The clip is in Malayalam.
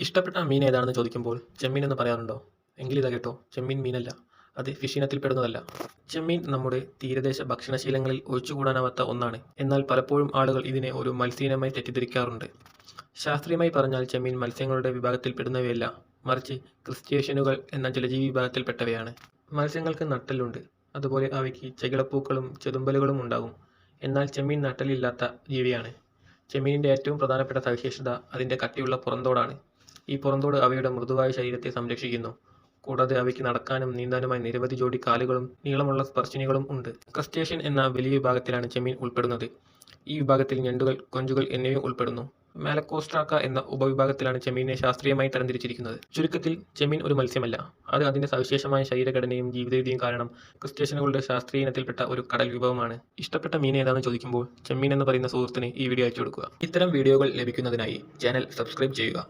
ഇഷ്ടപ്പെട്ട മീൻ ഏതാണെന്ന് ചോദിക്കുമ്പോൾ ചെമ്മീൻ എന്ന് പറയാറുണ്ടോ? എങ്കിലിതാ കേട്ടോ, ചെമ്മീൻ മീനല്ല. അത് ഫിഷ് ഇനത്തിൽപ്പെടുന്നതല്ല. ചെമ്മീൻ നമ്മുടെ തീരദേശ ഭക്ഷണശീലങ്ങളിൽ ഒഴിച്ചുകൂടാനാവാത്ത ഒന്നാണ്. എന്നാൽ പലപ്പോഴും ആളുകൾ ഇതിനെ ഒരു മത്സ്യയിനമായി തെറ്റിദ്ധരിക്കാറുണ്ട്. ശാസ്ത്രീയമായി പറഞ്ഞാൽ ചെമ്മീൻ മത്സ്യങ്ങളുടെ വിഭാഗത്തിൽപ്പെടുന്നവയല്ല, മറിച്ച് ക്രസ്റ്റേഷ്യനുകൾ എന്ന ജലജീവി വിഭാഗത്തിൽപ്പെട്ടവയാണ്. മത്സ്യങ്ങൾക്ക് നട്ടെല്ലുണ്ട്. അതുപോലെ അവയ്ക്ക് ചെകിളപ്പൂക്കളും ചെതുമ്പലുകളും ഉണ്ടാകും. എന്നാൽ ചെമ്മീൻ നട്ടെല്ലില്ലാത്ത ജീവിയാണ്. ചെമ്മീനിൻ്റെ ഏറ്റവും പ്രധാനപ്പെട്ട സവിശേഷത അതിൻ്റെ കട്ടിയുള്ള പുറന്തോടാണ്. ഈ പുറന്തോട് അവയുടെ മൃദുവായ ശരീരത്തെ സംരക്ഷിക്കുന്നു. കൂടാതെ അവയ്ക്ക് നടക്കാനും നീന്താനുമായി നിരവധി ജോഡി കാലുകളും നീളമുള്ള സ്പർശിനികളും ഉണ്ട്. ക്രസ്റ്റേഷ്യൻ എന്ന വലിയ വിഭാഗത്തിലാണ് ചെമ്മീൻ ഉൾപ്പെടുന്നത്. ഈ വിഭാഗത്തിൽ ഞണ്ടുകൾ, കൊഞ്ചുകൾ എന്നിവയും ഉൾപ്പെടുന്നു. മാലക്കോസ്ട്രാക്ക എന്ന ഉപവിഭാഗത്തിലാണ് ചെമ്മീനെ ശാസ്ത്രീയമായി തരംതിരിച്ചിരിക്കുന്നത്. ചുരുക്കത്തിൽ, ചെമ്മീൻ ഒരു മത്സ്യമല്ല. അത് അതിൻ്റെ സവിശേഷമായ ശരീരഘടനയും ജീവിതരീതിയും കാരണം ക്രസ്റ്റേഷ്യനുകളുടെ ശാസ്ത്രീയ ഇനത്തിൽപ്പെട്ട ഒരു കടൽ വിഭവമാണ്. ഇഷ്ടപ്പെട്ട മീൻ ഏതാണെന്ന് ചോദിക്കുമ്പോൾ ചെമ്മീൻ എന്ന് പറയുന്ന സുഹൃത്തിന് ഈ വീഡിയോ അയച്ചു കൊടുക്കുക. ഇത്തരം വീഡിയോകൾ ലഭിക്കുന്നതിനായി ചാനൽ സബ്സ്ക്രൈബ് ചെയ്യുക.